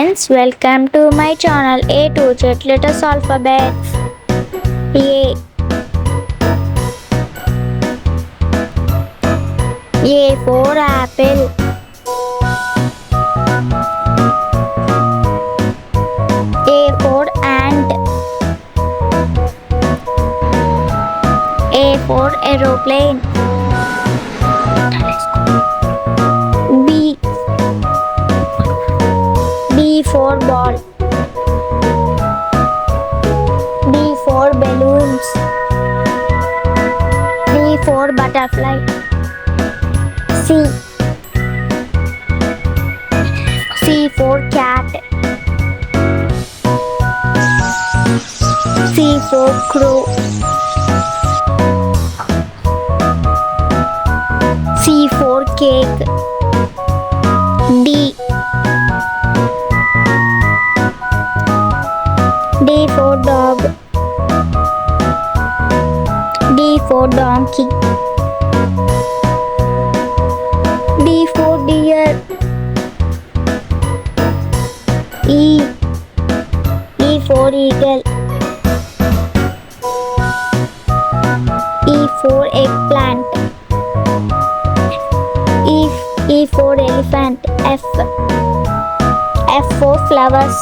friends, welcome to my channel A to Z letters alphabets. A for apple. A for ant. A for aeroplane. B. B for ball. B for balloons. B for butterfly. C. C for cat. C for crow. C for cake. D. D for dog. D for donkey. D for deer. E. E for eagle. E for eggplant. E for elephant. F. F for flowers.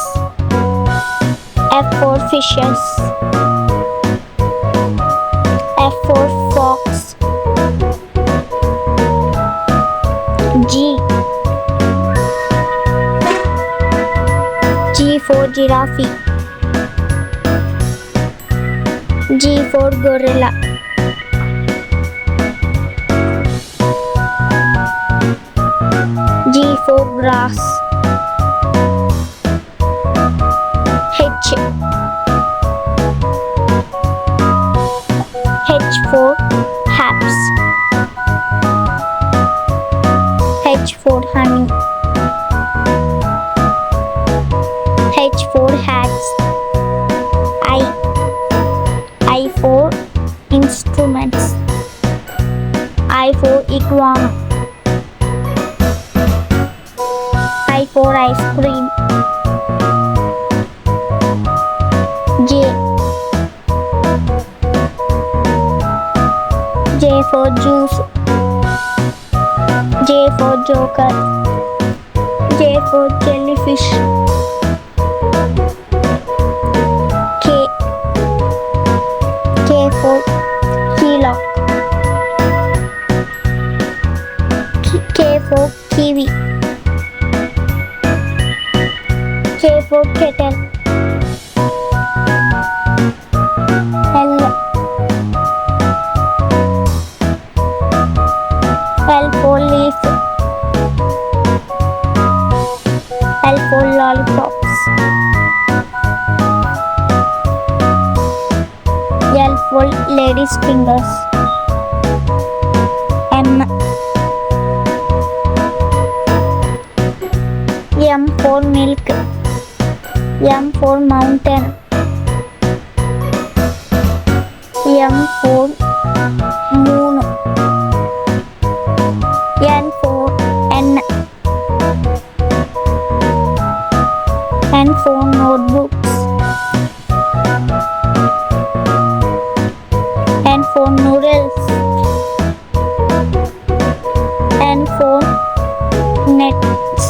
F for fishes. F for fox. G. G for giraffe. G for gorilla. G for grass. H. H for haps. H for honey. H for hats. I for instruments. I for iguana. I for ice cream. J. J for juice. J for joker. J for jellyfish. K. K for keylock. K for kiwi. K for kettle. L. L for leaf. L for lollipops. L for lady's fingers. M. M for milk. M for mountain. M for moon. N for N. N for notebooks. N for noodles. N for nets.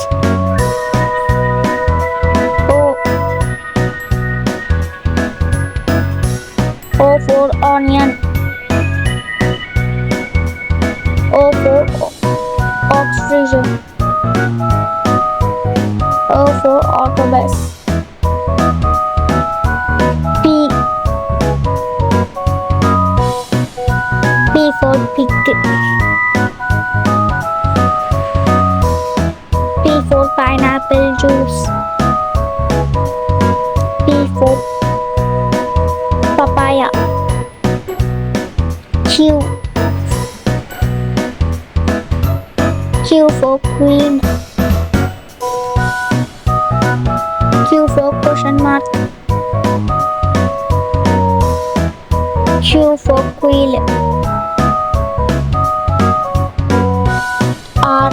O for onion. O for oxygen. O for autobus. P. P for pig. P for pineapple juice. P for papaya. Q. Q for queen. Q for question mark. Q for quill. R.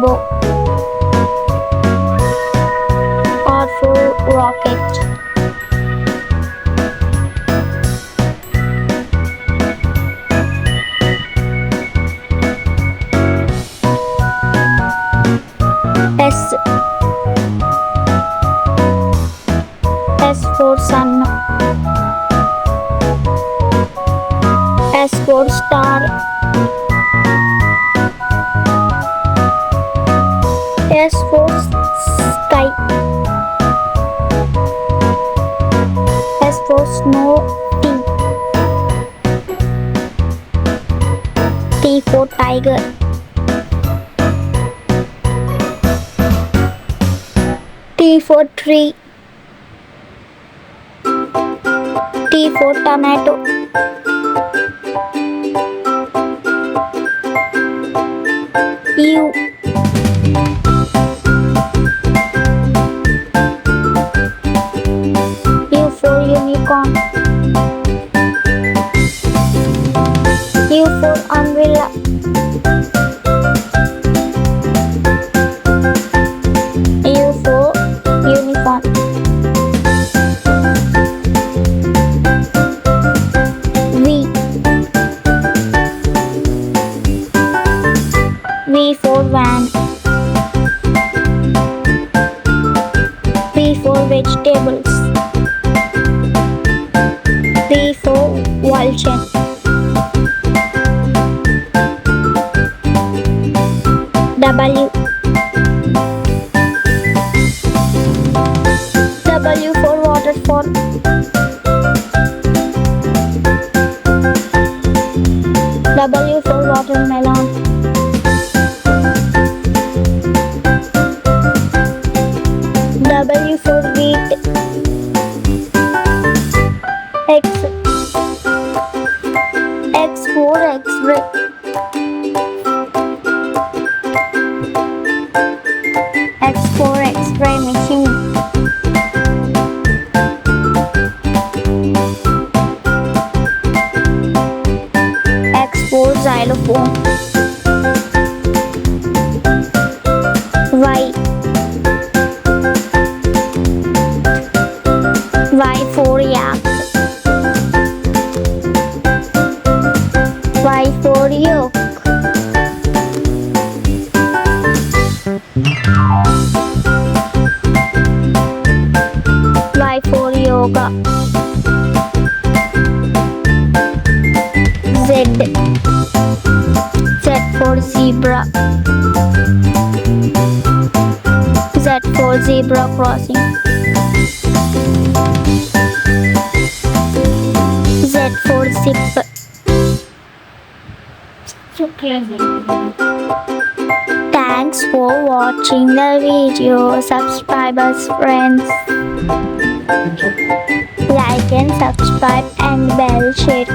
turbo. R for rocket. S. S for sun. S for star. S for sky. S for snow. T. T for tiger. T for tree. T for tomato. U. U for unicorn. U for umbrella. U for uniform. V. V for van. V for vegetables. V for vulture. W. W for waterfall. W for watermelon. W for wheat. X. X for X-ray. X for X-ray machine. X for xylophone. Y. Y for yak. Y for yolk. Y for yoga. Z. Z for zebra. Z for zebra crossing. Z for zip. Thanks for watching the video. Subscribe us, friends. Like and subscribe and bell share.